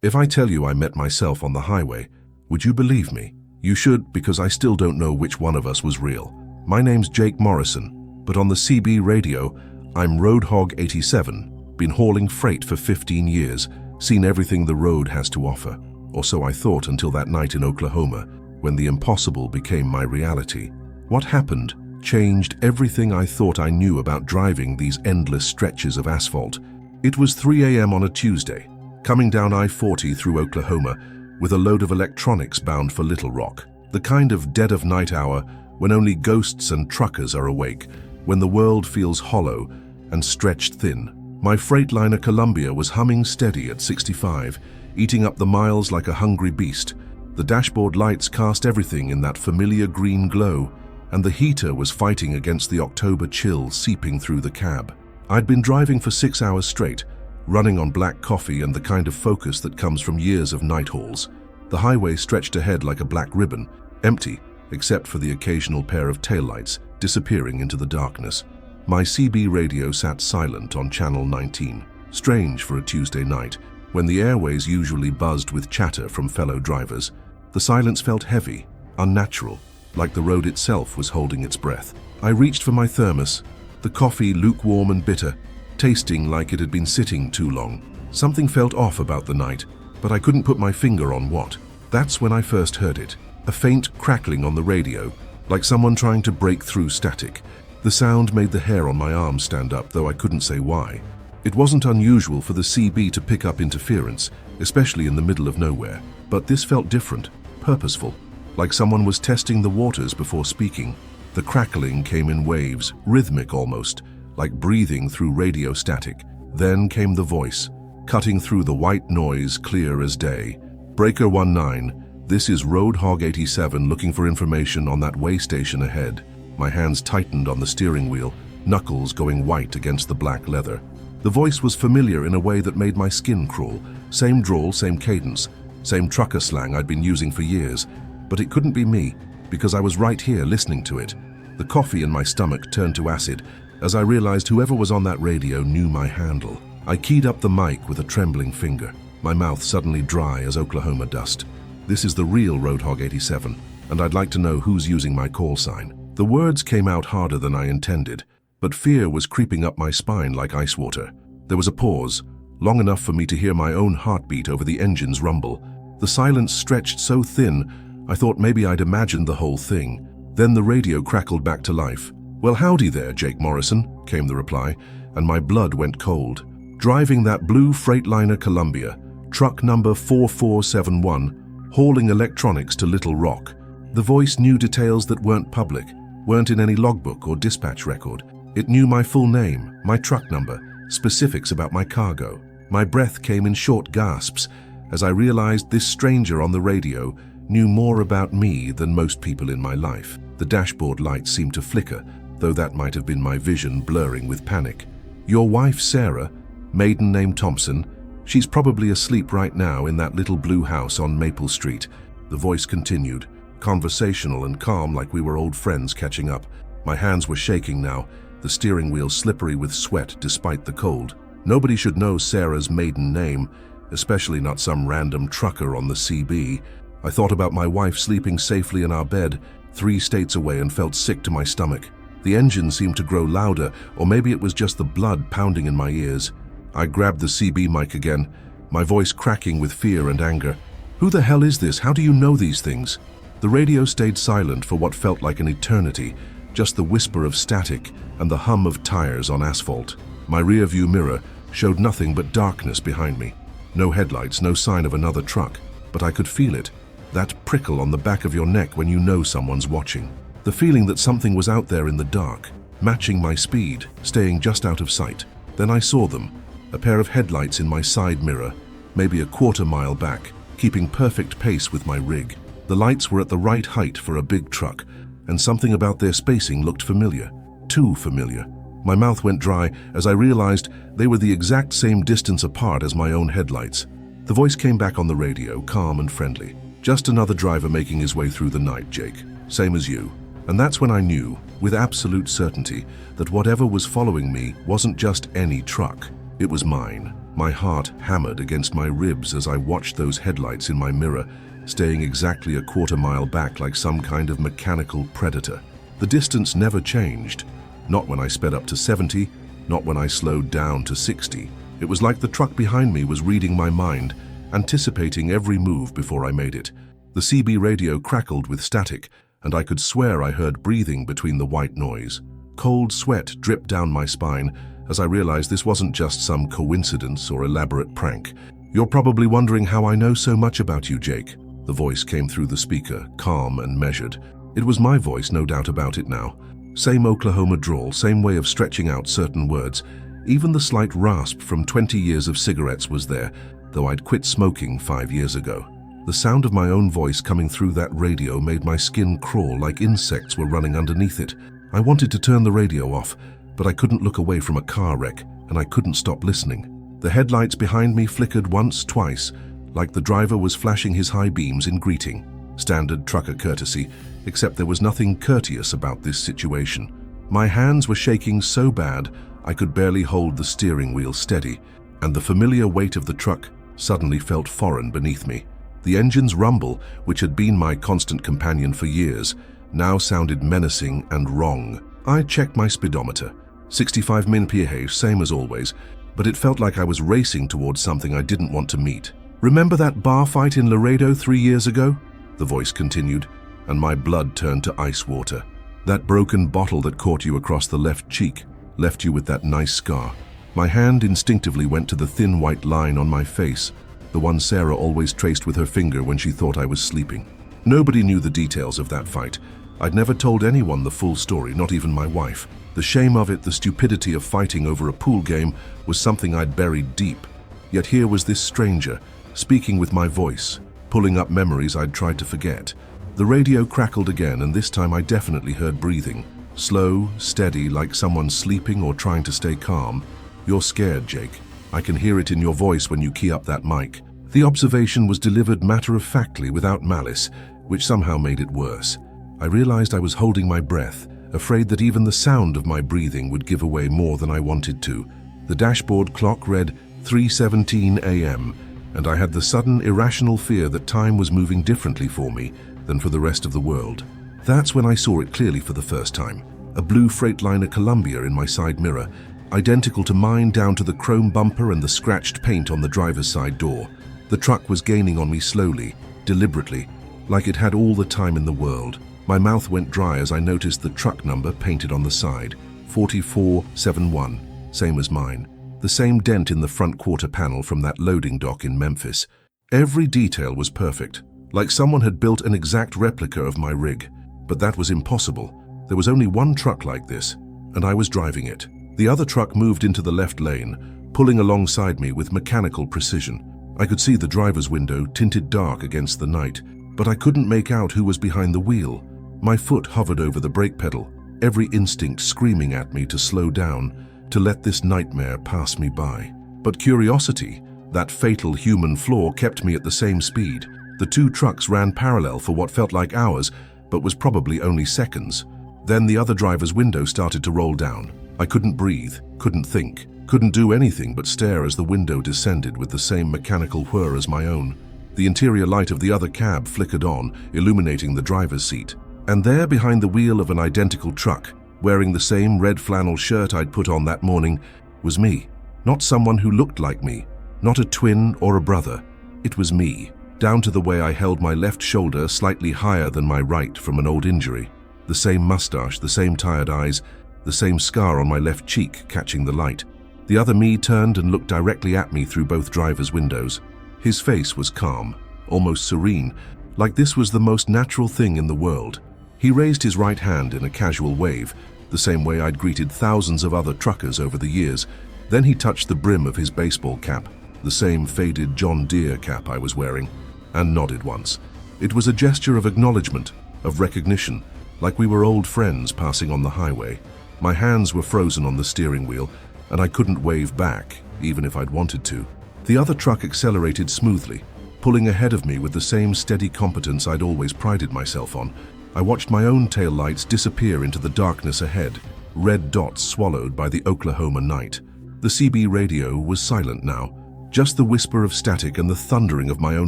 If I tell you I met myself on the highway, would you believe me? You should, because I still don't know which one of us was real. My name's Jake Morrison, but on the CB radio, I'm Roadhog 87, been hauling freight for 15 years, seen everything the road has to offer. Or so I thought until that night in Oklahoma, when the impossible became my reality. What happened changed everything I thought I knew about driving these endless stretches of asphalt. It was 3 a.m. on a Tuesday, coming down I-40 through Oklahoma with a load of electronics bound for Little Rock, the kind of dead-of-night hour when only ghosts and truckers are awake, when the world feels hollow and stretched thin. My Freightliner Columbia was humming steady at 65, eating up the miles like a hungry beast. The dashboard lights cast everything in that familiar green glow, and the heater was fighting against the October chill seeping through the cab. I'd been driving for 6 hours straight, running on black coffee and the kind of focus that comes from years of night hauls. The highway stretched ahead like a black ribbon, empty except for the occasional pair of taillights disappearing into the darkness. My CB radio sat silent on channel 19, strange for a Tuesday night, when the airways usually buzzed with chatter from fellow drivers. The silence felt heavy, unnatural, like the road itself was holding its breath. I reached for my thermos, the coffee lukewarm and bitter, tasting like it had been sitting too long. Something felt off about the night, but I couldn't put my finger on what. That's when I first heard it, a faint crackling on the radio, like someone trying to break through static. The sound made the hair on my arm stand up, though I couldn't say why. It wasn't unusual for the CB to pick up interference, especially in the middle of nowhere, but this felt different, purposeful, like someone was testing the waters before speaking. The crackling came in waves, rhythmic almost, like breathing through radio static. Then came the voice, cutting through the white noise clear as day. Breaker 19, this is Roadhog 87 looking for information on that way station ahead. My hands tightened on the steering wheel, knuckles going white against the black leather. The voice was familiar in a way that made my skin crawl. Same drawl, same cadence, same trucker slang I'd been using for years. But it couldn't be me, because I was right here listening to it. The coffee in my stomach turned to acid as I realized whoever was on that radio knew my handle. I keyed up the mic with a trembling finger, my mouth suddenly dry as Oklahoma dust. This is the real Roadhog 87, and I'd like to know who's using my call sign. The words came out harder than I intended, but fear was creeping up my spine like ice water. There was a pause, long enough for me to hear my own heartbeat over the engine's rumble. The silence stretched so thin, I thought maybe I'd imagined the whole thing. Then the radio crackled back to life. "Well, howdy there, Jake Morrison," came the reply, and my blood went cold. "Driving that blue Freightliner Columbia, truck number 4471, hauling electronics to Little Rock." The voice knew details that weren't public, weren't in any logbook or dispatch record. It knew my full name, my truck number, specifics about my cargo. My breath came in short gasps as I realized this stranger on the radio knew more about me than most people in my life. The dashboard lights seemed to flicker, though that might have been my vision blurring with panic. "Your wife, Sarah, maiden name Thompson, she's probably asleep right now in that little blue house on Maple Street." The voice continued, conversational and calm like we were old friends catching up. My hands were shaking now, the steering wheel slippery with sweat despite the cold. Nobody should know Sarah's maiden name, especially not some random trucker on the CB. I thought about my wife sleeping safely in our bed, 3 states away, and felt sick to my stomach. The engine seemed to grow louder, or maybe it was just the blood pounding in my ears. I grabbed the CB mic again, my voice cracking with fear and anger. "Who the hell is this? How do you know these things?" The radio stayed silent for what felt like an eternity, just the whisper of static and the hum of tires on asphalt. My rearview mirror showed nothing but darkness behind me. No headlights, no sign of another truck, but I could feel it. That prickle on the back of your neck when you know someone's watching. The feeling that something was out there in the dark, matching my speed, staying just out of sight. Then I saw them, a pair of headlights in my side mirror, maybe a quarter-mile back, keeping perfect pace with my rig. The lights were at the right height for a big truck, and something about their spacing looked familiar. Too familiar. My mouth went dry as I realized they were the exact same distance apart as my own headlights. The voice came back on the radio, calm and friendly. "Just another driver making his way through the night, Jake. Same as you." And that's when I knew, with absolute certainty, that whatever was following me wasn't just any truck. It was mine. My heart hammered against my ribs as I watched those headlights in my mirror, staying exactly a quarter-mile back like some kind of mechanical predator. The distance never changed. Not when I sped up to 70, not when I slowed down to 60. It was like the truck behind me was reading my mind, anticipating every move before I made it. The CB radio crackled with static, and I could swear I heard breathing between the white noise. Cold sweat dripped down my spine as I realized this wasn't just some coincidence or elaborate prank. "You're probably wondering how I know so much about you, Jake." The voice came through the speaker, calm and measured. It was my voice, no doubt about it now. Same Oklahoma drawl, same way of stretching out certain words. Even the slight rasp from 20 years of cigarettes was there, though I'd quit smoking 5 years ago. The sound of my own voice coming through that radio made my skin crawl like insects were running underneath it. I wanted to turn the radio off, but I couldn't look away from a car wreck, and I couldn't stop listening. The headlights behind me flickered once, twice, like the driver was flashing his high beams in greeting. Standard trucker courtesy, except there was nothing courteous about this situation. My hands were shaking so bad I could barely hold the steering wheel steady, and the familiar weight of the truck suddenly felt foreign beneath me. The engine's rumble, which had been my constant companion for years, now sounded menacing and wrong. I checked my speedometer. 65 mph, same as always, but it felt like I was racing towards something I didn't want to meet. "Remember that bar fight in Laredo 3 years ago?" The voice continued, and my blood turned to ice water. "That broken bottle that caught you across the left cheek left you with that nice scar." My hand instinctively went to the thin white line on my face, the one Sarah always traced with her finger when she thought I was sleeping. Nobody knew the details of that fight. I'd never told anyone the full story, not even my wife. The shame of it, the stupidity of fighting over a pool game, was something I'd buried deep. Yet here was this stranger, speaking with my voice, pulling up memories I'd tried to forget. The radio crackled again, and this time I definitely heard breathing. Slow, steady, like someone sleeping or trying to stay calm. "You're scared, Jake. I can hear it in your voice when you key up that mic." The observation was delivered matter-of-factly, without malice, which somehow made it worse. I realized I was holding my breath, afraid that even the sound of my breathing would give away more than I wanted to. The dashboard clock read 3:17 a.m., and I had the sudden irrational fear that time was moving differently for me than for the rest of the world. That's when I saw it clearly for the first time. A blue Freightliner Columbia in my side mirror, identical to mine down to the chrome bumper and the scratched paint on the driver's side door. The truck was gaining on me slowly, deliberately, like it had all the time in the world. My mouth went dry as I noticed the truck number painted on the side, 4471, same as mine. The same dent in the front quarter panel from that loading dock in Memphis. Every detail was perfect, like someone had built an exact replica of my rig. But that was impossible. There was only one truck like this, and I was driving it. The other truck moved into the left lane, pulling alongside me with mechanical precision. I could see the driver's window tinted dark against the night, but I couldn't make out who was behind the wheel. My foot hovered over the brake pedal, every instinct screaming at me to slow down, to let this nightmare pass me by. But curiosity, that fatal human flaw, kept me at the same speed. The two trucks ran parallel for what felt like hours, but was probably only seconds. Then the other driver's window started to roll down. I couldn't breathe, couldn't think, couldn't do anything but stare as the window descended with the same mechanical whir as my own. The interior light of the other cab flickered on, illuminating the driver's seat. And there, behind the wheel of an identical truck, wearing the same red flannel shirt I'd put on that morning, was me. Not someone who looked like me, not a twin or a brother. It was me, down to the way I held my left shoulder slightly higher than my right from an old injury. The same mustache, the same tired eyes, the same scar on my left cheek catching the light. The other me turned and looked directly at me through both drivers' windows. His face was calm, almost serene, like this was the most natural thing in the world. He raised his right hand in a casual wave, the same way I'd greeted thousands of other truckers over the years. Then he touched the brim of his baseball cap, the same faded John Deere cap I was wearing, and nodded once. It was a gesture of acknowledgement, of recognition, like we were old friends passing on the highway. My hands were frozen on the steering wheel, and I couldn't wave back, even if I'd wanted to. The other truck accelerated smoothly, pulling ahead of me with the same steady competence I'd always prided myself on. I watched my own taillights disappear into the darkness ahead, red dots swallowed by the Oklahoma night. The CB radio was silent now, Just the whisper of static and the thundering of my own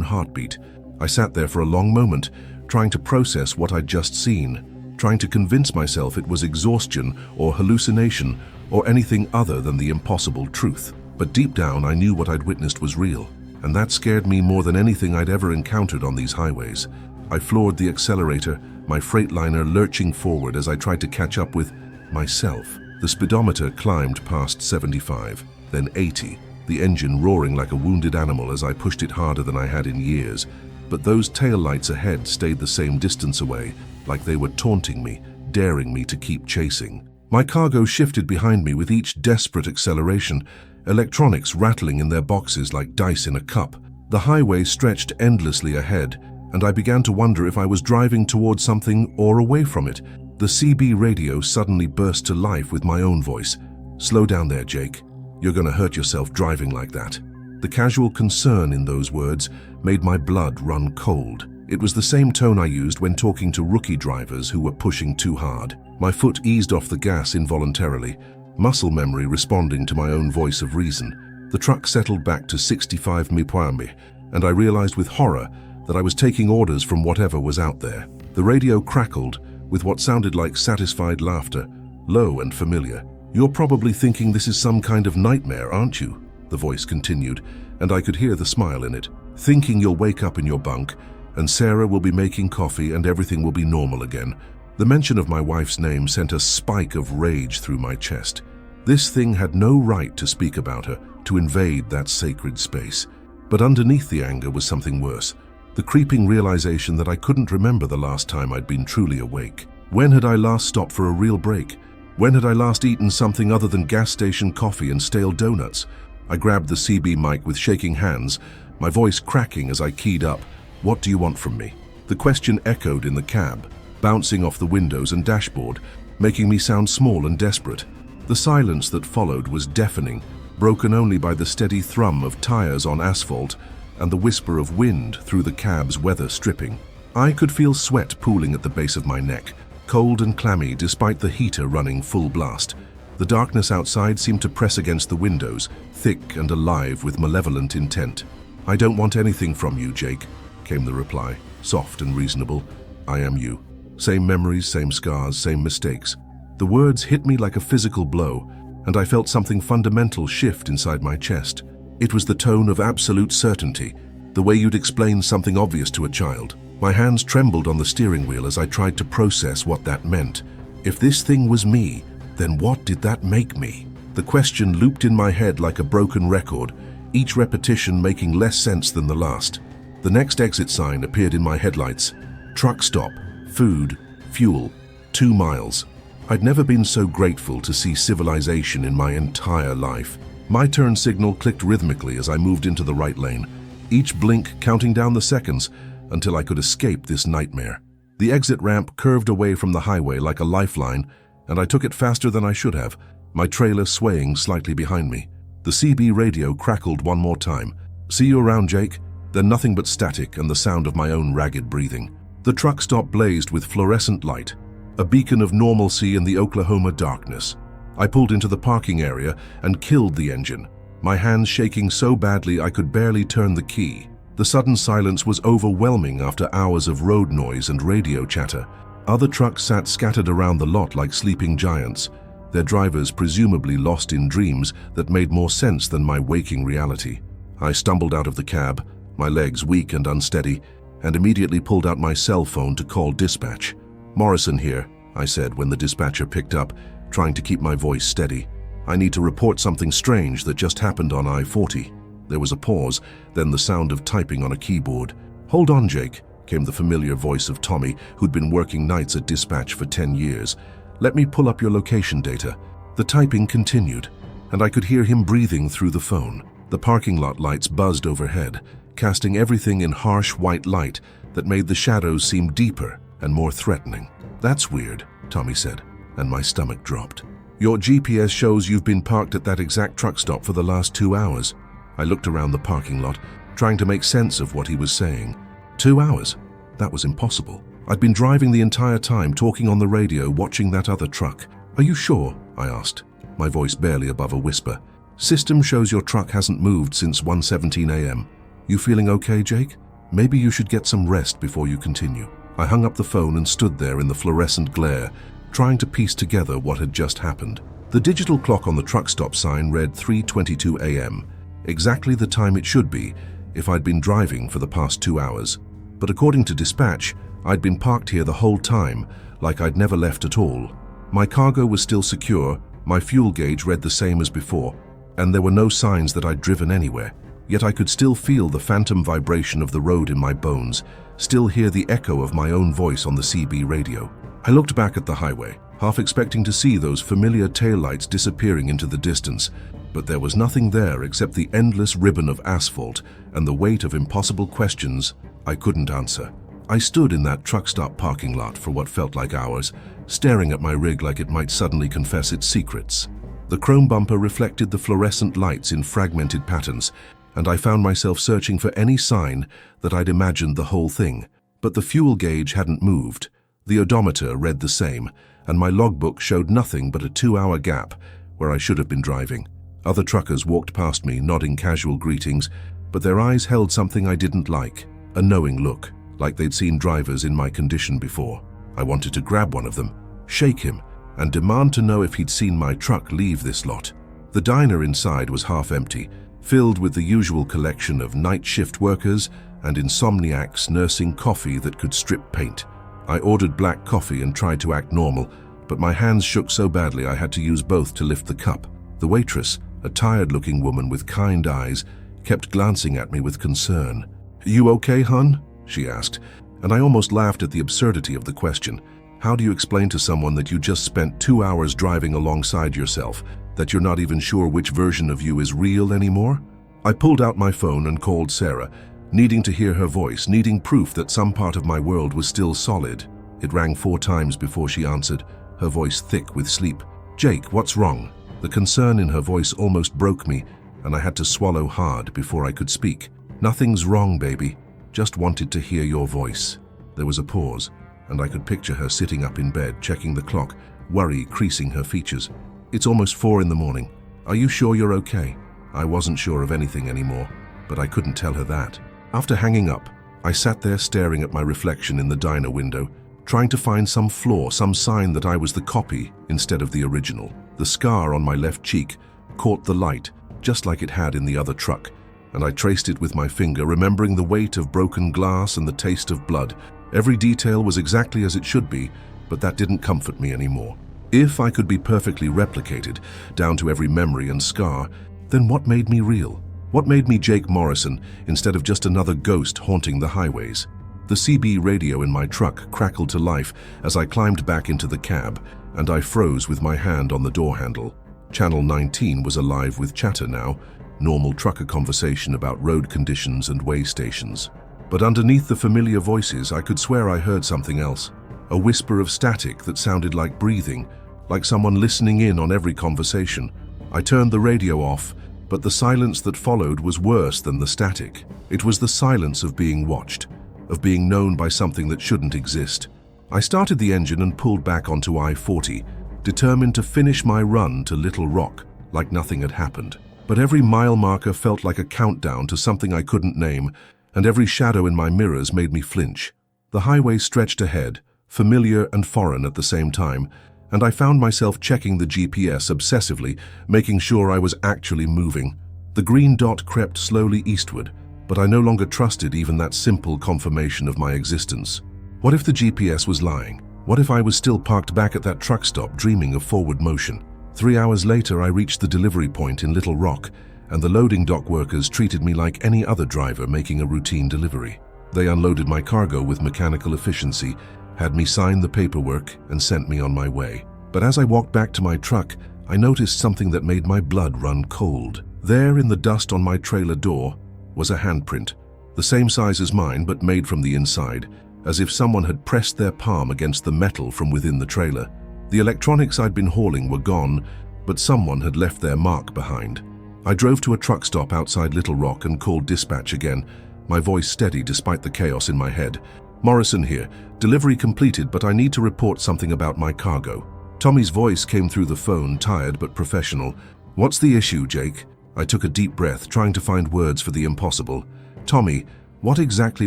heartbeat. I sat there for a long moment, trying to process what I'd just seen, trying to convince myself it was exhaustion or hallucination or anything other than the impossible truth. But deep down, I knew what I'd witnessed was real, and that scared me more than anything I'd ever encountered on these highways. I floored the accelerator, my Freightliner lurching forward as I tried to catch up with myself. The speedometer climbed past 75, then 80, the engine roaring like a wounded animal as I pushed it harder than I had in years. But those taillights ahead stayed the same distance away, like they were taunting me, daring me to keep chasing. My cargo shifted behind me with each desperate acceleration, electronics rattling in their boxes like dice in a cup. The highway stretched endlessly ahead, and I began to wonder if I was driving towards something or away from it. The CB radio suddenly burst to life with my own voice. "Slow down there, Jake. You're gonna hurt yourself driving like that." The casual concern in those words made my blood run cold. It was the same tone I used when talking to rookie drivers who were pushing too hard. My foot eased off the gas involuntarily, muscle memory responding to my own voice of reason. The truck settled back to 65 mph, and I realized with horror that I was taking orders from whatever was out there. The radio crackled with what sounded like satisfied laughter, low and familiar. "You're probably thinking this is some kind of nightmare, aren't you?" the voice continued, and I could hear the smile in it. "Thinking you'll wake up in your bunk, and Sarah will be making coffee and everything will be normal again." The mention of my wife's name sent a spike of rage through my chest. This thing had no right to speak about her, to invade that sacred space. But underneath the anger was something worse. The creeping realization that I couldn't remember the last time I'd been truly awake. When had I last stopped for a real break? When had I last eaten something other than gas station coffee and stale donuts? I grabbed the CB mic with shaking hands, my voice cracking as I keyed up, "What do you want from me?" The question echoed in the cab, bouncing off the windows and dashboard, making me sound small and desperate. The silence that followed was deafening, broken only by the steady thrum of tires on asphalt and the whisper of wind through the cab's weather stripping. I could feel sweat pooling at the base of my neck, cold and clammy despite the heater running full blast. The darkness outside seemed to press against the windows, thick and alive with malevolent intent. "I don't want anything from you, Jake," came the reply, soft and reasonable. "I am you. Same memories, same scars, same mistakes." The words hit me like a physical blow, and I felt something fundamental shift inside my chest. It was the tone of absolute certainty, the way you'd explain something obvious to a child. My hands trembled on the steering wheel as I tried to process what that meant. If this thing was me, then what did that make me? The question looped in my head like a broken record, each repetition making less sense than the last. The next exit sign appeared in my headlights. Truck stop, food, fuel, 2 miles. I'd never been so grateful to see civilization in my entire life. My turn signal clicked rhythmically as I moved into the right lane, each blink counting down the seconds until I could escape this nightmare. The exit ramp curved away from the highway like a lifeline, and I took it faster than I should have, my trailer swaying slightly behind me. The CB radio crackled one more time. "See you around, Jake." Then nothing but static and the sound of my own ragged breathing. The truck stop blazed with fluorescent light, a beacon of normalcy in the Oklahoma darkness. I pulled into the parking area and killed the engine, my hands shaking so badly I could barely turn the key. The sudden silence was overwhelming after hours of road noise and radio chatter. Other trucks sat scattered around the lot like sleeping giants, their drivers presumably lost in dreams that made more sense than my waking reality. I stumbled out of the cab, my legs weak and unsteady, and immediately pulled out my cell phone to call dispatch. "Morrison here," I said when the dispatcher picked up, trying to keep my voice steady. "I need to report something strange that just happened on I-40. There was a pause, then the sound of typing on a keyboard. "Hold on, Jake," came the familiar voice of Tommy, who'd been working nights at dispatch for 10 years. "Let me pull up your location data." The typing continued, and I could hear him breathing through the phone. The parking lot lights buzzed overhead, casting everything in harsh white light that made the shadows seem deeper and more threatening. "That's weird," Tommy said, and my stomach dropped. "Your GPS shows you've been parked at that exact truck stop for the last 2 hours. I looked around the parking lot, trying to make sense of what he was saying. 2 hours? That was impossible. I'd been driving the entire time, talking on the radio, watching that other truck. "Are you sure?" I asked, my voice barely above a whisper. System shows your truck hasn't moved since 1:17 a.m. You feeling okay, Jake? Maybe you should get some rest before you continue. I hung up the phone and stood there in the fluorescent glare, trying to piece together what had just happened. The digital clock on the truck stop sign read 3:22 a.m., exactly the time it should be if I'd been driving for the past 2 hours. But according to dispatch, I'd been parked here the whole time, like I'd never left at all. My cargo was still secure, my fuel gauge read the same as before, and there were no signs that I'd driven anywhere. Yet I could still feel the phantom vibration of the road in my bones, still hear the echo of my own voice on the CB radio. I looked back at the highway, half expecting to see those familiar taillights disappearing into the distance, but there was nothing there except the endless ribbon of asphalt and the weight of impossible questions I couldn't answer. I stood in that truck stop parking lot for what felt like hours, staring at my rig like it might suddenly confess its secrets. The chrome bumper reflected the fluorescent lights in fragmented patterns, and I found myself searching for any sign that I'd imagined the whole thing. But the fuel gauge hadn't moved, the odometer read the same, and my logbook showed nothing but a 2-hour gap where I should have been driving. Other truckers walked past me, nodding casual greetings, but their eyes held something I didn't like, a knowing look, like they'd seen drivers in my condition before. I wanted to grab one of them, shake him, and demand to know if he'd seen my truck leave this lot. The diner inside was half empty, filled with the usual collection of night shift workers and insomniacs nursing coffee that could strip paint. I ordered black coffee and tried to act normal, but my hands shook so badly I had to use both to lift the cup. The waitress, a tired-looking woman with kind eyes, kept glancing at me with concern. "You okay, hon?" she asked, and I almost laughed at the absurdity of the question. How do you explain to someone that you just spent 2 hours driving alongside yourself, that you're not even sure which version of you is real anymore? I pulled out my phone and called Sarah, needing to hear her voice, needing proof that some part of my world was still solid. It rang 4 times before she answered, her voice thick with sleep. "Jake, what's wrong?" The concern in her voice almost broke me, and I had to swallow hard before I could speak. "Nothing's wrong, baby. Just wanted to hear your voice." There was a pause, and I could picture her sitting up in bed, checking the clock, worry creasing her features. "It's almost 4 in the morning. Are you sure you're okay?" I wasn't sure of anything anymore, but I couldn't tell her that. After hanging up, I sat there staring at my reflection in the diner window, trying to find some flaw, some sign that I was the copy instead of the original. The scar on my left cheek caught the light, just like it had in the other truck, and I traced it with my finger, remembering the weight of broken glass and the taste of blood. Every detail was exactly as it should be, but that didn't comfort me anymore. If I could be perfectly replicated, down to every memory and scar, then what made me real? What made me Jake Morrison instead of just another ghost haunting the highways? The CB radio in my truck crackled to life as I climbed back into the cab, and I froze with my hand on the door handle. Channel 19 was alive with chatter now, normal trucker conversation about road conditions and way stations. But underneath the familiar voices, I could swear I heard something else. A whisper of static that sounded like breathing, like someone listening in on every conversation. I turned the radio off, but the silence that followed was worse than the static. It was the silence of being watched, of being known by something that shouldn't exist. I started the engine and pulled back onto I-40, determined to finish my run to Little Rock like nothing had happened. But every mile marker felt like a countdown to something I couldn't name, and every shadow in my mirrors made me flinch. The highway stretched ahead, familiar and foreign at the same time, and I found myself checking the GPS obsessively, making sure I was actually moving. The green dot crept slowly eastward, but I no longer trusted even that simple confirmation of my existence. What if the GPS was lying? What if I was still parked back at that truck stop dreaming of forward motion? 3 hours later, I reached the delivery point in Little Rock, and the loading dock workers treated me like any other driver making a routine delivery. They unloaded my cargo with mechanical efficiency, had me sign the paperwork, and sent me on my way. But as I walked back to my truck, I noticed something that made my blood run cold. There in the dust on my trailer door was a handprint, the same size as mine but made from the inside, as if someone had pressed their palm against the metal from within the trailer. The electronics I'd been hauling were gone, but someone had left their mark behind. I drove to a truck stop outside Little Rock and called dispatch again, my voice steady despite the chaos in my head. "Morrison here. Delivery completed, but I need to report something about my cargo." Tommy's voice came through the phone, tired but professional. "What's the issue, Jake?" I took a deep breath, trying to find words for the impossible. Tommy, what exactly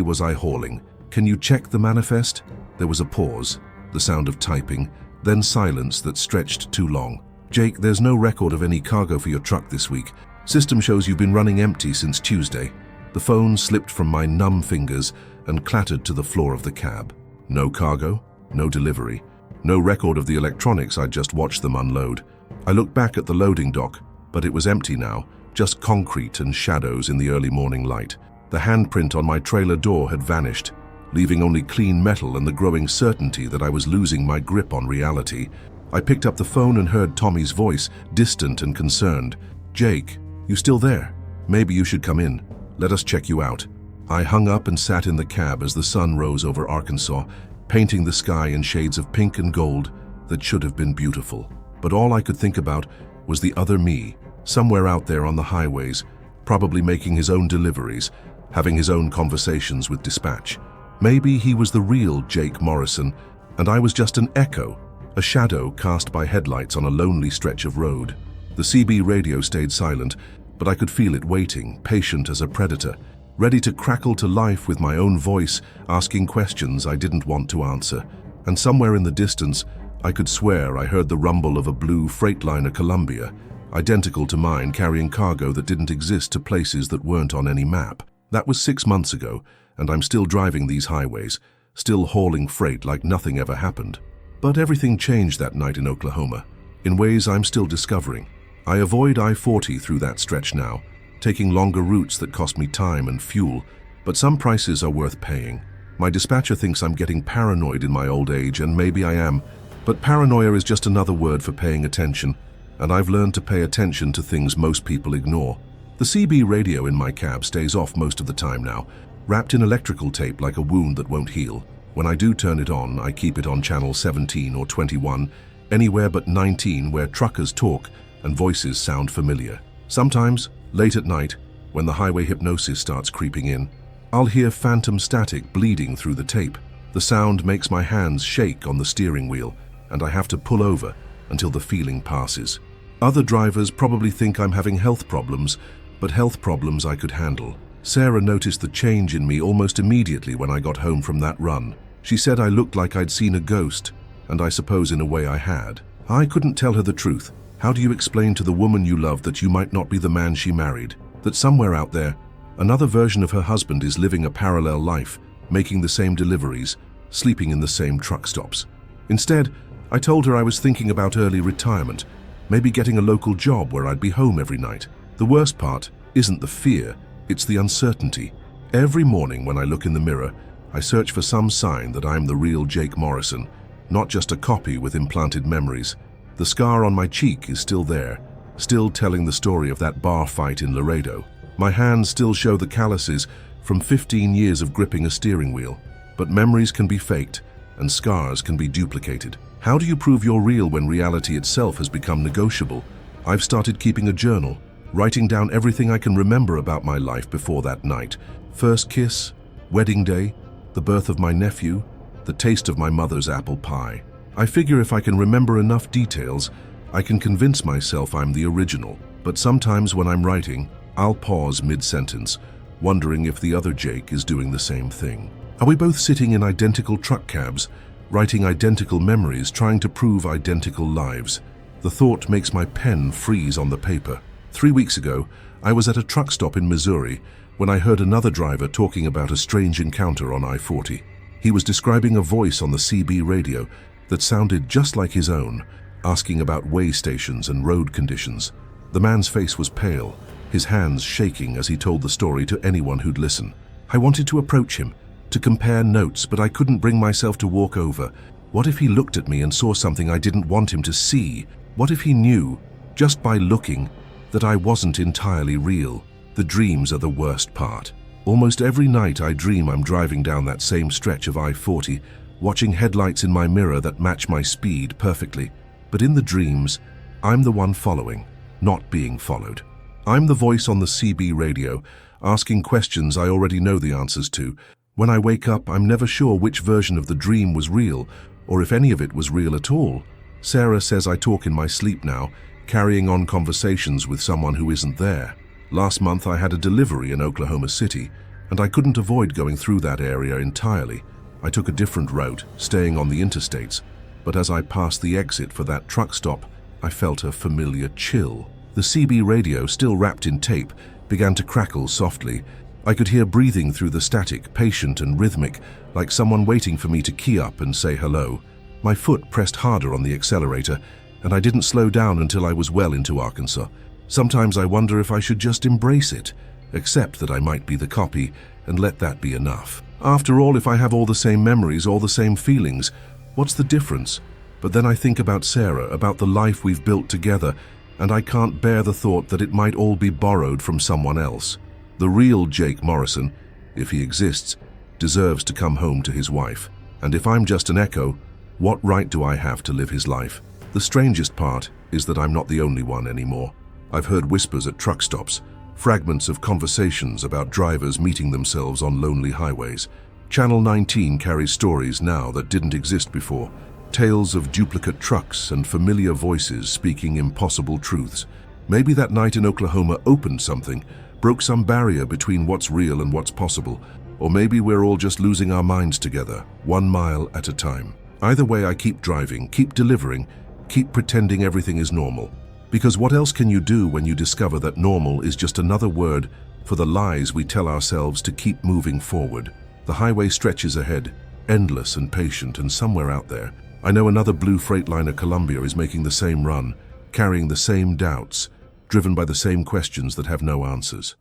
was I hauling? Can you check the manifest? There was a pause, the sound of typing, then silence that stretched too long. Jake, there's no record of any cargo for your truck this week. System shows you've been running empty since Tuesday. The phone slipped from my numb fingers and clattered to the floor of the cab. No cargo, no delivery, no record of the electronics. I'd just watched them unload. I looked back at the loading dock, but it was empty now, just concrete and shadows in the early morning light. The handprint on my trailer door had vanished, leaving only clean metal and the growing certainty that I was losing my grip on reality. I picked up the phone and heard Tommy's voice, distant and concerned. Jake, you still there? Maybe you should come in. Let us check you out. I hung up and sat in the cab as the sun rose over Arkansas, painting the sky in shades of pink and gold that should have been beautiful. But all I could think about was the other me, somewhere out there on the highways, probably making his own deliveries, having his own conversations with dispatch. Maybe he was the real Jake Morrison, and I was just an echo, a shadow cast by headlights on a lonely stretch of road. The CB radio stayed silent, but I could feel it waiting, patient as a predator, ready to crackle to life with my own voice, asking questions I didn't want to answer. And somewhere in the distance, I could swear I heard the rumble of a blue Freightliner Columbia, identical to mine, carrying cargo that didn't exist to places that weren't on any map. That was 6 months ago, and I'm still driving these highways, still hauling freight like nothing ever happened. But everything changed that night in Oklahoma, in ways I'm still discovering. I avoid I-40 through that stretch now, taking longer routes that cost me time and fuel, but some prices are worth paying. My dispatcher thinks I'm getting paranoid in my old age, and maybe I am, but paranoia is just another word for paying attention, and I've learned to pay attention to things most people ignore. The CB radio in my cab stays off most of the time now, wrapped in electrical tape like a wound that won't heal. When I do turn it on, I keep it on channel 17 or 21, anywhere but 19 where truckers talk and voices sound familiar. Sometimes, late at night, when the highway hypnosis starts creeping in, I'll hear phantom static bleeding through the tape. The sound makes my hands shake on the steering wheel, and I have to pull over until the feeling passes. Other drivers probably think I'm having health problems, but health problems I could handle. Sarah noticed the change in me almost immediately when I got home from that run. She said I looked like I'd seen a ghost, and I suppose in a way I had. I couldn't tell her the truth. How do you explain to the woman you love that you might not be the man she married? That somewhere out there, another version of her husband is living a parallel life, making the same deliveries, sleeping in the same truck stops. Instead, I told her I was thinking about early retirement, maybe getting a local job where I'd be home every night. The worst part isn't the fear, it's the uncertainty. Every morning when I look in the mirror, I search for some sign that I'm the real Jake Morrison, not just a copy with implanted memories. The scar on my cheek is still there, still telling the story of that bar fight in Laredo. My hands still show the calluses from 15 years of gripping a steering wheel. But memories can be faked, and scars can be duplicated. How do you prove you're real when reality itself has become negotiable? I've started keeping a journal, writing down everything I can remember about my life before that night. First kiss, wedding day, the birth of my nephew, the taste of my mother's apple pie. I figure if I can remember enough details, I can convince myself I'm the original. But sometimes when I'm writing, I'll pause mid-sentence, wondering if the other Jake is doing the same thing. Are we both sitting in identical truck cabs, writing identical memories, trying to prove identical lives? The thought makes my pen freeze on the paper. 3 weeks ago, I was at a truck stop in Missouri when I heard another driver talking about a strange encounter on I-40. He was describing a voice on the CB radio that sounded just like his own, asking about way stations and road conditions. The man's face was pale, his hands shaking as he told the story to anyone who'd listen. I wanted to approach him, to compare notes, but I couldn't bring myself to walk over. What if he looked at me and saw something I didn't want him to see? What if he knew, just by looking, that I wasn't entirely real? The dreams are the worst part. Almost every night I dream I'm driving down that same stretch of I-40, watching headlights in my mirror that match my speed perfectly. But in the dreams, I'm the one following, not being followed. I'm the voice on the CB radio, asking questions I already know the answers to. When I wake up, I'm never sure which version of the dream was real, or if any of it was real at all. Sarah says I talk in my sleep now, carrying on conversations with someone who isn't there. Last month I had a delivery in Oklahoma City, and I couldn't avoid going through that area entirely. I took a different route, staying on the interstates, but as I passed the exit for that truck stop, I felt a familiar chill. The CB radio, still wrapped in tape, began to crackle softly. I could hear breathing through the static, patient and rhythmic, like someone waiting for me to key up and say hello. My foot pressed harder on the accelerator, and I didn't slow down until I was well into Arkansas. Sometimes I wonder if I should just embrace it, accept that I might be the copy, and let that be enough. After all, if I have all the same memories, all the same feelings, what's the difference? But then I think about Sarah, about the life we've built together, and I can't bear the thought that it might all be borrowed from someone else. The real Jake Morrison, if he exists, deserves to come home to his wife. And if I'm just an echo, what right do I have to live his life? The strangest part is that I'm not the only one anymore. I've heard whispers at truck stops, fragments of conversations about drivers meeting themselves on lonely highways. Channel 19 carries stories now that didn't exist before. Tales of duplicate trucks and familiar voices speaking impossible truths. Maybe that night in Oklahoma opened something, broke some barrier between what's real and what's possible. Or maybe we're all just losing our minds together, 1 mile at a time. Either way, I keep driving, keep delivering, keep pretending everything is normal. Because what else can you do when you discover that normal is just another word for the lies we tell ourselves to keep moving forward? The highway stretches ahead, endless and patient, and somewhere out there, I know another blue Freightliner Columbia is making the same run, carrying the same doubts, driven by the same questions that have no answers.